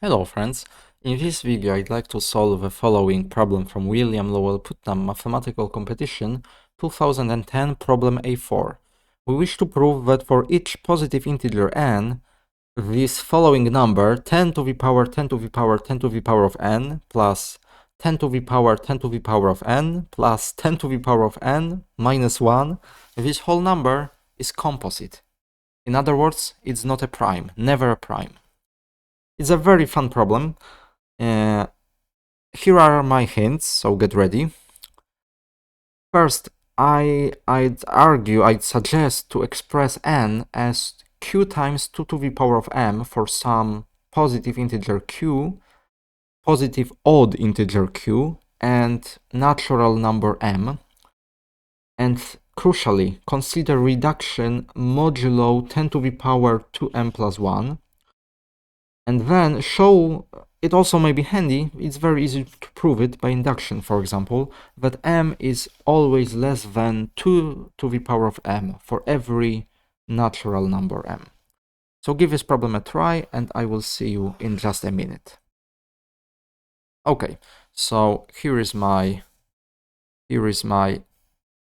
Hello friends, in this video I'd like to solve the following problem from William Lowell Putnam Mathematical Competition 2010 problem A4. We wish to prove that for each positive integer n, this following number 10 to the power 10 to the power 10 to the power of n plus 10 to the power 10 to the power of n plus 10 to the power of n minus 1, this whole number is composite. In other words, it's not a prime, never a prime. It's a very fun problem. Here are my hints, so get ready. First, I'd suggest to express n as q times 2 to the power of m for some positive integer q, positive odd integer q, and natural number m. And crucially, consider reduction modulo 10 to the power 2m plus 1. And then show, it also may be handy, it's very easy to prove it by induction, for example, that m is always less than 2 to the power of m for every natural number m. So give this problem a try and I will see you in just a minute. Okay, so here is my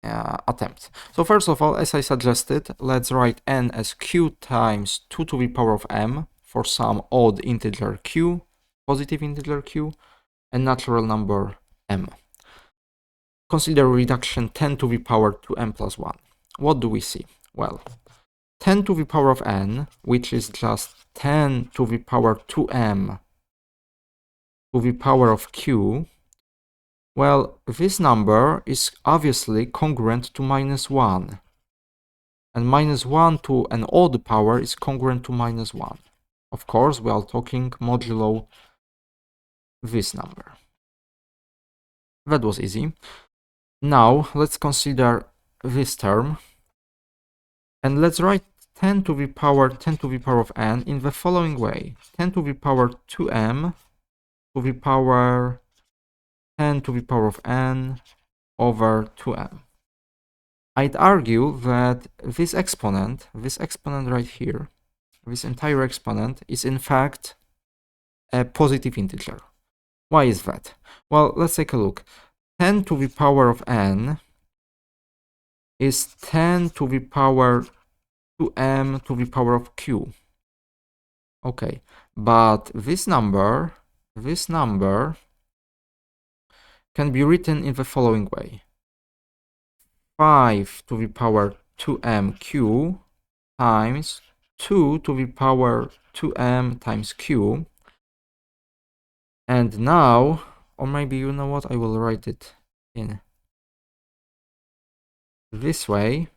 attempt. So first of all, as I suggested, let's write n as q times 2 to the power of m for some odd integer q, positive integer q, and natural number m. Consider reduction 10 to the power 2m plus 1. What do we see? Well, 10 to the power of n, which is just 10 to the power 2m to the power of q, well, this number is obviously congruent to minus 1. And minus 1 to an odd power is congruent to minus 1. Of course, we are talking modulo this number. That was easy. Now, let's consider this term. And let's write 10 to the power 10 to the power of n in the following way. 10 to the power 2m to the power 10 to the power of n over 2m. I'd argue that this exponent right here, this entire exponent is in fact a positive integer. Why is that? Well, let's take a look. 10 to the power of n is 10 to the power 2m to the power of q. Okay, but this number can be written in the following way. 5 to the power 2mq times 2 to the power 2m times q. And now, or maybe you know what, I will write it in this way.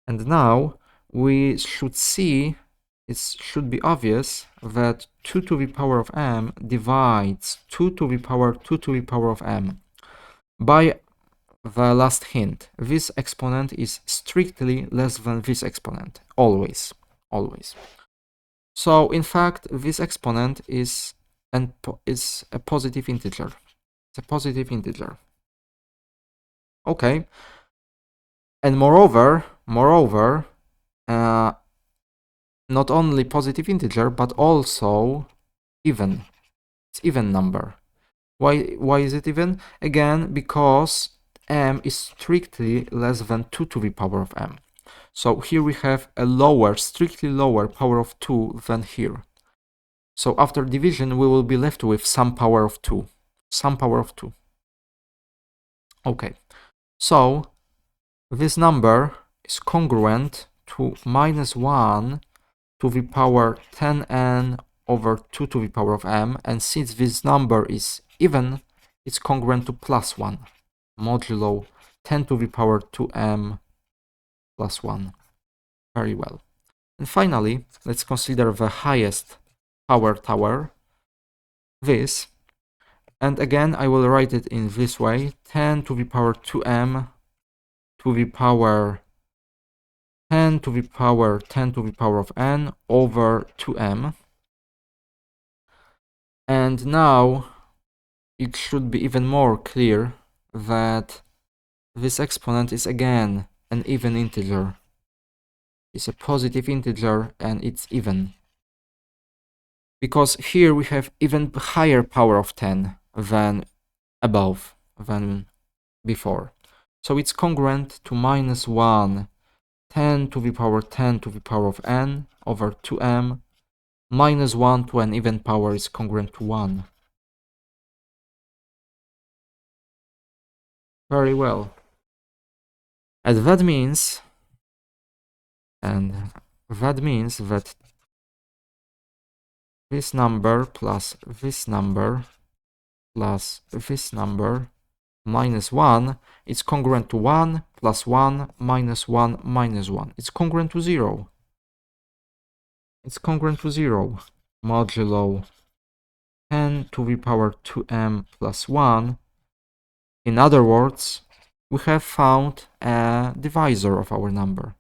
And now we should see, it should be obvious that 2 to the power of m divides 2 to the power 2 to the power of m. By the last hint, this exponent is strictly less than this exponent, always. So in fact, this exponent is a positive integer. It's a positive integer. Okay. And moreover, not only positive integer, but also even. It's even number. Why is it even? Again, because m is strictly less than 2 to the power of m. So here we have a lower, strictly lower power of 2 than here. So after division, we will be left with some power of 2. Some power of 2. Okay. So this number is congruent to minus 1 to the power 10n over 2 to the power of m. And since this number is even, it's congruent to plus 1, modulo 10 to the power 2m plus 1. Very well. And finally, let's consider the highest power tower, this. And again, I will write it in this way, 10 to the power 2m to the power 10 to the power 10 to the power of n over 2m. And now it should be even more clear that this exponent is again an even integer. It's a positive integer and it's even. because here we have even higher power of 10 than above, than before. So it's congruent to -1 10 to the power 10 to the power of n over 2m. -1 to an even power is congruent to 1. Very well. And that means that this number plus this number plus this number -1 is congruent to 1 plus 1 minus 1 minus 1. It's congruent to 0. It's congruent to 0. Modulo 10 to the power 2m plus 1. In other words, we have found a divisor of our number.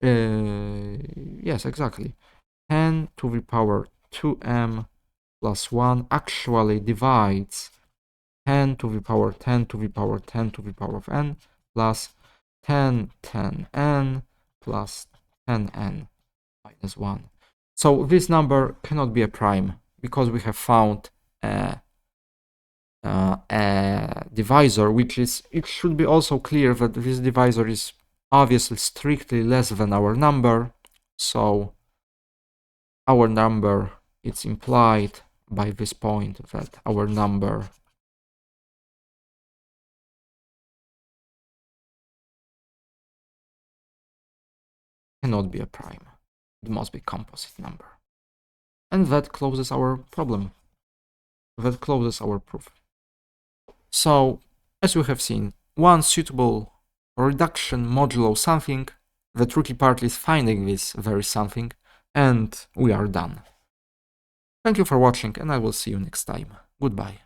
Yes, exactly. 10 to the power 2m plus 1 actually divides 10 to the power 10 to the power 10 to the power of n plus 10 10n plus 10n minus 1. So this number cannot be a prime because we have found a divisor, which is, it should be also clear that this divisor is obviously strictly less than our number. So our number, it's implied by this point that our number cannot be a prime. It must be a composite number. And that closes our problem. That closes our proof. So, as we have seen, one suitable reduction modulo something, the tricky part is finding this very something, and we are done. Thank you for watching, and I will see you next time. Goodbye.